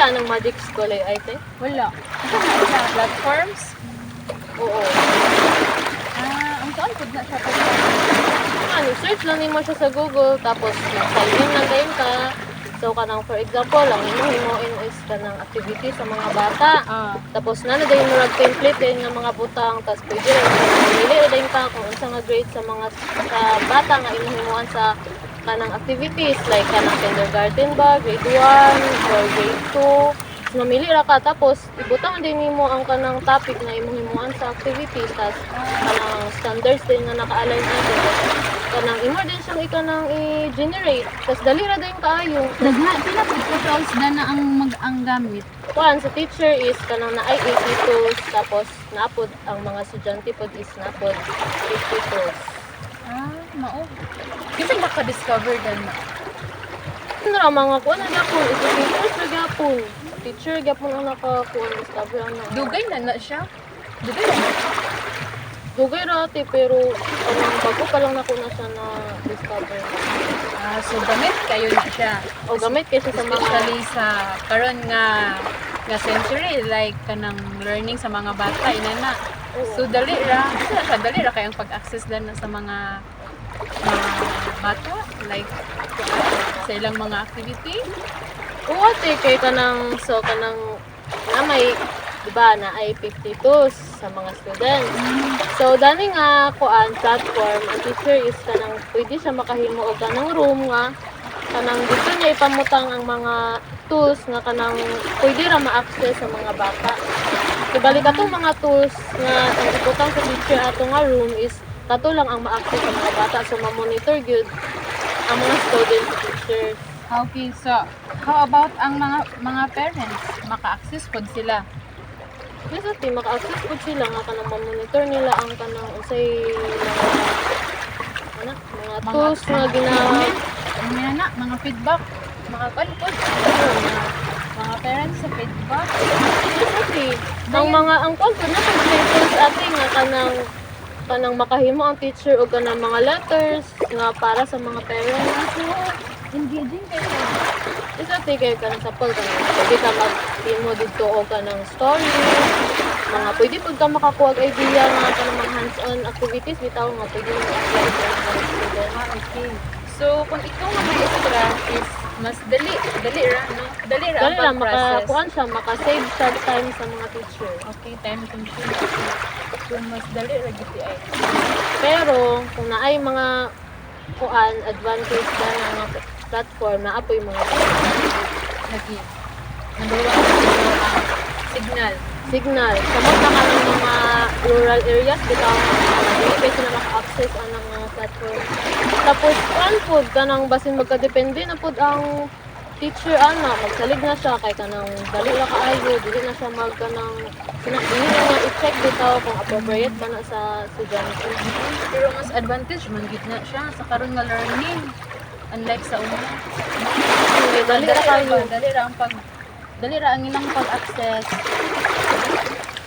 Wala nang Magic School ay ate? Wala. Ano siya? Platforms? Oo. Ang saan po na siya pag Ano, search lang mo siya sa Google, tapos mag-sign in lang din ka. So, kanang for example, ang himo-himoin is kanang activity sa mga bata. Tapos na din mo template din ng mga butang, tapos pwede rin mamili din ka kung unsa nga grade sa mga sa bata nga imuhimuan sa kanang activities like kanang kindergarten ba, grade 1 or grade 2. So, mamili ra ka tapos ibutang din nimo ang kanang topic na imuhimuan sa activities, tapos kanang standards din nga naka-align dito. Kanang imo din siyang ikanang i-generate, tapos dali ra din kaayo. Pila po totals na na ang gamit? Kuan sa teacher is kanang na ay 80 tools, tapos naapod ang mga estudyante pod is naapod 50 tools. Mao. Kasi maka-discover din na. Ano ra mga kuan na gyapon, teachers ra gyapon. Teacher gyapon ang nakakuan discover ang Dugay na siya. Dugay na. dugay ra ate, pero kanang bago pa lang nako na siya na discover. So gamit kayo na siya. O gamit kay siya sa mga Especially sa karon nga century like kanang learning sa mga bata inana. So dali ra kay ang pag-access din sa mga bata like sa ilang mga activity. Oo ate, kay kanang so kanang na may diba na ay 52 sa mga students. So dani nga kuan platform, ang teacher is kanang pwede siya makahimo og kanang room nga kanang dito niya ipamutang ang mga tools nga kanang pwede ra ma-access sa mga bata. Ibalik atong mga tools nga ang iputang sa teacher ato nga room is kato lang ang ma-access sa mga bata, so ma-monitor gyud ang mga student sa teacher. Okay, so how about ang mga parents? Maka-access pod sila. Yes, ate, maka-access po sila nga kanang ma-monitor nila ang kanang usay mga tools nga ginamit. Mga feedback, mga kanpod, mga parents sa feedback. Yes, ate. Ang content na tools ate nga kanang makahimo ang teacher o kanang mga letters nga para sa mga parents. Engaging kayo. Yes, ate, kayo kanang sapol kanang pwede ka mag-himo dito o kanang story. Pwede po ka makakuha og idea nga kanang mga hands-on activities bitaw nga pwede mo i-apply sa mga student. Okay. So, kung ikaw nga may extra is mas dali ra, no? Dali ra Dali lang, ang process. makakuha siya, maka-save siya time sa mga teacher. Okay, time consuming. So, mas dali ra giti ay. Pero, kung naay mga kuan advantage na ng mga platform na apoy mga Lagi. Number 1 ang signal. signal. Samot na ka ng mga rural areas, bitaw hindi kayo sila maka-access ang mga platform. Tapos, kuan food, kanang basin magka-depende na food ang teacher magsalig na siya kay kanang dali ra kaayo, dili na siya kanang dili na nga i-check bitaw kung appropriate ba na sa estudyante. Pero mas advantage man gid na siya sa karon nga learning. Unlike sa una. Dali ra kayo. Dali ra ang ilang pag-access.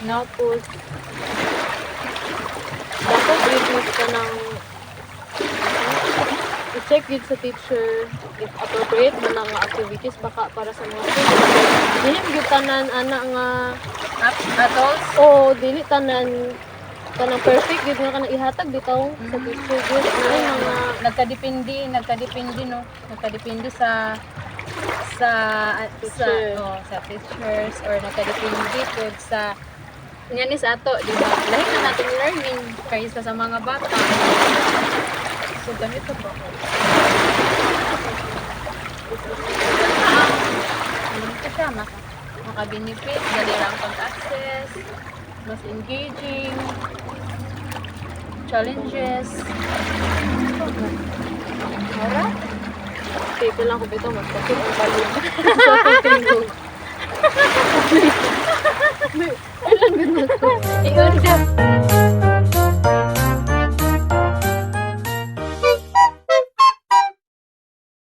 Tapos, dapat reviews ka ng i-check yun sa teacher if appropriate ba na nga activities baka para sa mga students. Dili gyud tanan ana nga Adults. dili tanan kanang perfect gyud nga kanang ihatag bitaw sa teacher gyud na mga nagkadepende no. Nagkadepende sa Teacher. sa teachers or nagkadepende pud sa ni sa ato, di ba? Lahi na natin learning kaysa sa mga bata. So ganito po. Ganito siya, maka-benefit, dali lang pag-access, mas engaging, challenges. Mara? Take lang ko bitaw mas kasi ang balon. Sa tingog. Ilan gud na to? Ikaw siya.